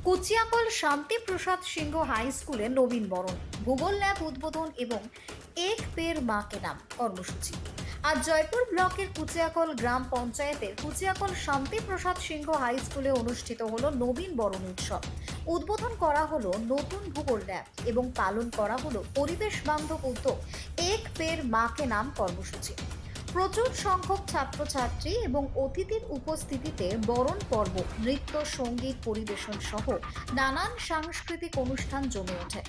কুচিয়াকল শান্তিপ্রসাদ সিংহ high স্কুলে নবীন বরণ, Google lab উদ্বোধন এবং এক পের মাকে নাম কর্মসূচি। আজ জয়পুর ব্লকের কুচিয়াকল গ্রাম পঞ্চায়েতের কুচিয়াকল শান্তিপ্রসাদ সিংহ হাই স্কুলে অনুষ্ঠিত হলো নবীন বরণ উৎসব। উদ্বোধন করা হলো নতুন ভূগোল ল্যাব এবং পালন করা হলো পরিবেশ বান্ধব উদ্যোগ এক পের মাকে নাম কর্মসূচি। প্রচুর সংখ্যক ছাত্রছাত্রী এবং অতিথির উপস্থিতিতে বরণ পর্ব, নৃত্য, সঙ্গীত পরিবেশন সহ নানান সাংস্কৃতিক অনুষ্ঠান জমে ওঠে।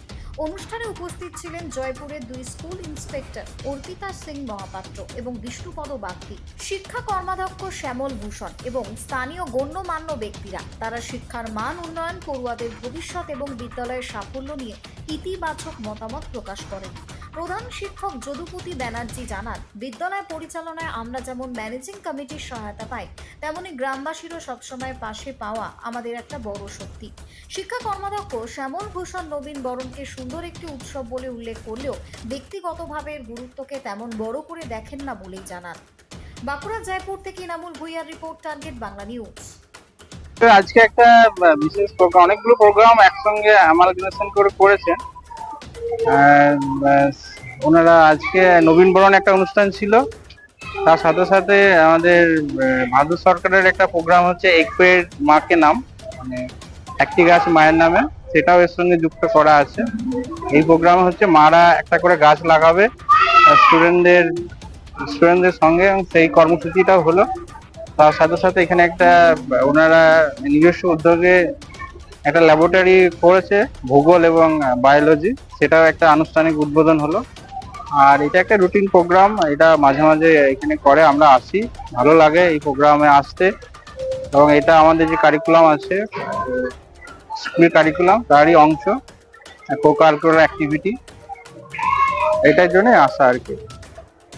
অনুষ্ঠানে উপস্থিত ছিলেন জয়পুরের দুই স্কুল ইন্সপেক্টর অর্পিতা সিং মহাপাত্র এবং বিষ্ণুপদ বাগদি, শিক্ষা কর্মাধ্যক্ষ শ্যামল ভূষণ এবং স্থানীয় গণ্যমান্য ব্যক্তিরা। তারা শিক্ষার মান উন্নয়ন, পড়ুয়াদের ভবিষ্যৎ এবং বিদ্যালয়ের সাফল্য নিয়ে ইতিবাচক মতামত প্রকাশ করেন। প্রধান শিক্ষক যদুপতি ব্যানার্জি জানান, বিদ্যালয় পরিচালনায় আমরা যেমন ম্যানেজিং কমিটির সহায়তা পাই, তেমনি গ্রামবাসীরও সবসময় পাশে পাওয়া আমাদের একটা বড় শক্তি। শিক্ষা কর্মাধ্যক্ষ শ্যামল ভূষণ নবীন বরণকে সুন্দর একটি উৎসব বলে উল্লেখ করলেও ব্যক্তিগতভাবে এর গুরুত্বকে তেমন বড় করে দেখেন না বলেই জানান। বাঁকুড়া জয়পুর থেকে ইনামুল ভুইয়ার রিপোর্ট, টার্গেট বাংলা নিউজ। আজকে একটা বিশেষ প্রোগ্রাম, অনেকগুলো প্রোগ্রাম একসঙ্গে অ্যামালগামেশন করে করেছেন ওনারা। আজকে নবীন বরণ একটা অনুষ্ঠান ছিল, তার সাথে সাথে আমাদের ভারত সরকারের একটা প্রোগ্রাম হচ্ছে এক পেড় মাকে নাম, মানে একটি গাছ মায়ের নামে, সেটাও এর সঙ্গে যুক্ত করা আছে। এই প্রোগ্রাম হচ্ছে মারা একটা করে গাছ লাগাবে স্টুডেন্টদের সঙ্গে, এবং সেই কর্মসূচিটাও হলো। তার সাথে সাথে এখানে একটা ওনারা নিজস্ব উদ্যোগে একটা ল্যাবরেটরি করেছে ভূগোল এবং বায়োলজি, সেটাও একটা আনুষ্ঠানিক উদ্বোধন হলো। আর এটা একটা রুটিন প্রোগ্রাম, এটা মাঝে মাঝে এখানে করে, আমরা আসি, ভালো লাগে এই প্রোগ্রামে আসতে। এবং এটা আমাদের যে কারিকুলাম আছে, স্কুলের কারিকুলাম, তারই অংশ, কো কারিকুলার অ্যাক্টিভিটি, এটার জন্য আসা আর কি।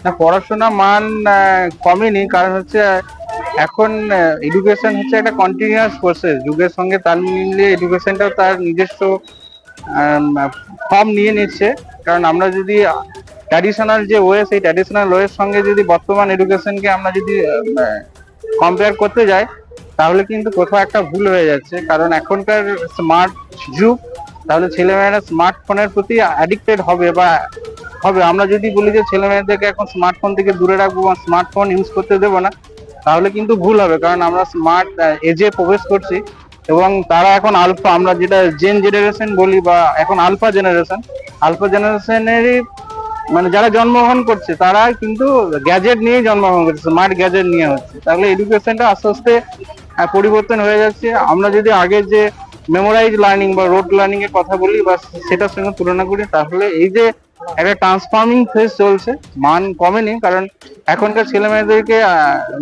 না, পড়াশোনা মান কমেনি, কারণ হচ্ছে এখন এডুকেশন হচ্ছে একটা কন্টিনিউয়াস প্রসেস, যুগের সঙ্গে তাল মিলিয়ে এডুকেশনটাও তার নিজস্ব ফর্ম নিয়ে নিচ্ছে। কারণ আমরা যদি ট্র্যাডিশনাল যে ওয়ে, সেই ট্র্যাডিশনাল ওয়ের সঙ্গে যদি বর্তমান এডুকেশনকে আমরা যদি কম্পেয়ার করতে যাই, তাহলে কিন্তু কোথাও একটা ভুল হয়ে যাচ্ছে। কারণ এখনকার স্মার্ট যুগ, তাহলে ছেলেমেয়েরা স্মার্টফোনের প্রতি অ্যাডিক্টেড হবে বা হবে। আমরা যদি বলি যে ছেলেমেয়েদেরকে এখন স্মার্টফোন থেকে দূরে রাখবো বা স্মার্টফোন ইউজ করতে দেবো না, তাহলে কিন্তু ভুল হবে। কারণ আমরা স্মার্ট এজে প্রবেশ করছি, এবং তারা এখন আলফা, আমরা যেটা জেন জেনারেশন বলি, বা এখন আলফা জেনারেশনেরই মানে যারা জন্মগ্রহণ করছে, তারা কিন্তু গ্যাজেট নিয়ে জন্মগ্রহণ করছে, স্মার্ট গ্যাজেট নিয়ে হচ্ছে। তাহলে এডুকেশনটা আস্তে আস্তে পরিবর্তন হয়ে যাচ্ছে। আমরা যদি আগে যে মেমোরাইজ লার্নিং বা রোড লার্নিং এর কথা বলি বা সেটার সঙ্গে তুলনা করি, তাহলে এই যে একটা ট্রান্সফর্মিং ফেজ চলছে, মান কমেনি। কারণ এখনকার ছেলে মেয়েদেরকে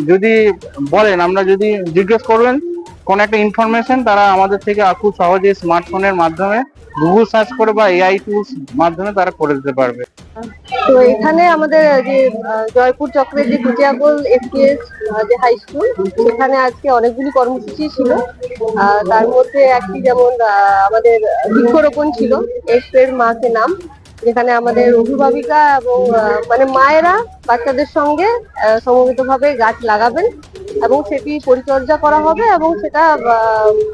যদি বলেন, আমরা যদি জিজ্ঞেস করবেন কোন একটা ইনফরমেশন, তারা আমাদের থেকে খুব সহজে স্মার্টফোনের মাধ্যমে গুগল সার্চ করে বা এআই টুলস মাধ্যমে তারা করে দিতে পারবে। তো এখানে আমাদের যে জয়পুর চক্রের যে কুচিয়াকল এফপিএস যে হাই স্কুল, সেখানে আজকে অনেকগুলি কর্মসূচি ছিল। তার মধ্যে একটি যেমন আমাদের বৃক্ষরোপণ ছিল, এক পেড় মাকে নাম, যেখানে আমাদের অভিভাবিকা এবং মানে মায়েরা বাচ্চাদের সঙ্গে সমবেতভাবে গাছ লাগাবেন এবং সেটি পরিচর্যা করা হবে, এবং সেটা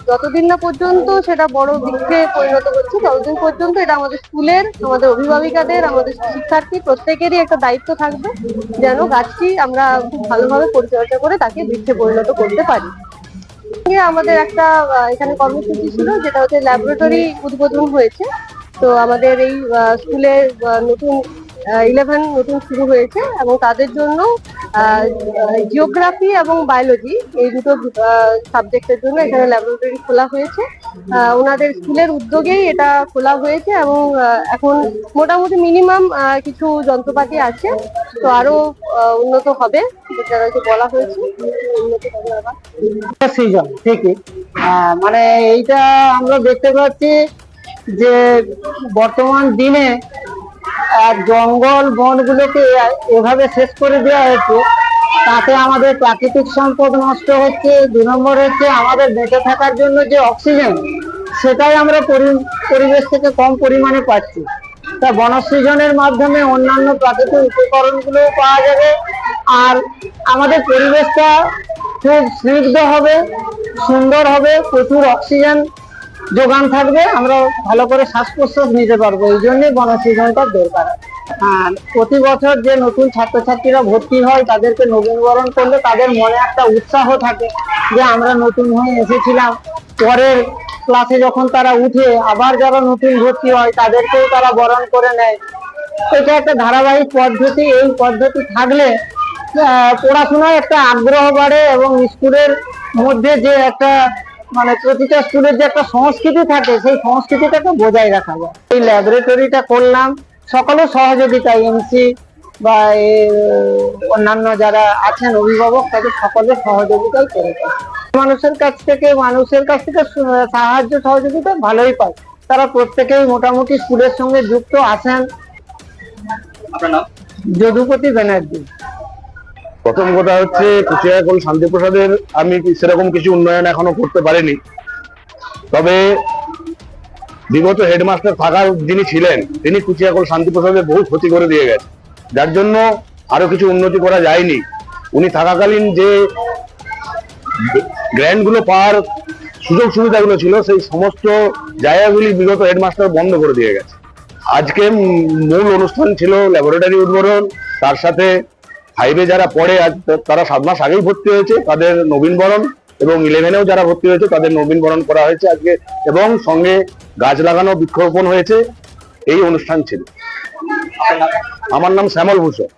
যতদিন না পর্যন্ত সেটা বড় বৃক্ষে পরিণত হচ্ছে, ততদিন পর্যন্ত এটা আমাদের স্কুলের, আমাদের অভিভাবিকাদের, আমাদের শিক্ষার্থী প্রত্যেকেরই একটা দায়িত্ব থাকবে, যেন গাছটি আমরা খুব ভালোভাবে পরিচর্যা করে তাকে বৃক্ষে পরিণত করতে পারি। আমাদের একটা এখানে কর্মসূচি ছিল, যেটা হচ্ছে ল্যাবরেটরি উদ্বোধন হয়েছে। তো আমাদের এই স্কুলে নতুন 11 নতুন শুরু হয়েছে, এবং তাদের জন্য জিওগ্রাফি এবং বায়োলজি এই দুটো সাবজেক্টের জন্য এখানে ল্যাবরেটরি খোলা হয়েছে। ওনাদের স্কুলের উদ্যোগেই এটা খোলা হয়েছে, এবং এখন মোটামুটি মিনিমাম কিছু যন্ত্রপাতি আছে, তো আরো উন্নত হবে, যেটা বলা হয়েছে উন্নত হবে আবার। সিজন থেকে মানে এইটা আমরা দেখতে পাচ্ছি যে বর্তমান দিনে জঙ্গল বনগুলোকে এভাবে শেষ করে দেওয়া হচ্ছে, তাতে আমাদের প্রাকৃতিক সম্পদ নষ্ট হচ্ছে। 2 নম্বর হচ্ছে আমাদের বেঁচে থাকার জন্য যে অক্সিজেন, সেটাই আমরা পরিবেশ থেকে কম পরিমাণে পাচ্ছি। তা বনসৃজনের মাধ্যমে অন্যান্য প্রাকৃতিক উপকরণগুলো পাওয়া যাবে, আর আমাদের পরিবেশটা খুব স্নিগ্ধ হবে, সুন্দর হবে, প্রচুর অক্সিজেন যোগান থাকবে, আমরা ভালো করে শ্বাস প্রশ্বাস নিতে পারবো। এই জন্যই বনসৃজনটার দরকার। হ্যাঁ, প্রতি বছর যে নতুন ছাত্রছাত্রীরা ভর্তি হয় তাদেরকে নবীনবরণ করলে তাদের মনে একটা উৎসাহ থাকে যে আমরা নতুন হয়ে এসেছিলাম। পরের ক্লাসে যখন তারা উঠে আবার যারা নতুন ভর্তি হয় তাদেরকেও তারা বরণ করে নেয়। এটা একটা ধারাবাহিক পদ্ধতি। এই পদ্ধতি থাকলে পড়াশোনায় একটা আগ্রহ বাড়ে এবং স্কুলের মধ্যে যে একটা মানে প্রতিটা স্কুলের যে একটা সংস্কৃতি থাকে সেই সংস্কৃতিটাকে বজায় রাখা যায়। এই ল্যাবরেটরিটা করলাম সকলের সহযোগিতায়, এমসি বা অন্যান্য যারা আছেন অভিভাবক তাদের সকলের সহযোগিতায় করেছে। মানুষের কাছ থেকে সাহায্য সহযোগিতা ভালোই পায়। তারা প্রত্যেকেই মোটামুটি স্কুলের সঙ্গে যুক্ত আছেন। যদুপতি ব্যানার্জি। প্রথম কথা হচ্ছে কুচিয়াকোল শান্তিপ্রসাদের আমি সেরকম কিছু উন্নয়ন এখনো করতে পারিনি, তবে বিগত হেডমাস্টার থাকার যিনি ছিলেন তিনি কুচিয়াকোল শান্তিপ্রসাদের বহু ক্ষতি করে দিয়ে গেছে, যার জন্য আরো কিছু উন্নতি করা যায়নি। উনি থাকাকালীন যে গ্র্যান্ড গুলো পাওয়ার সুযোগ সুবিধাগুলো ছিল সেই সমস্ত জায়গাগুলি বিগত হেডমাস্টার বন্ধ করে দিয়ে গেছে। আজকে মূল অনুষ্ঠান ছিল ল্যাবরেটরি উদ্বোধন, তার সাথে 5-এ যারা পড়ে তারা 7 মাস আগেই ভর্তি হয়েছে তাদের নবীনবরণ, এবং 11-এও যারা ভর্তি হয়েছে তাদের নবীনবরণ করা হয়েছে আজকে, এবং সঙ্গে গাছ লাগানো বৃক্ষরোপণ হয়েছে। এই অনুষ্ঠান ছিল। আমার নাম শ্যামল ভূষণ।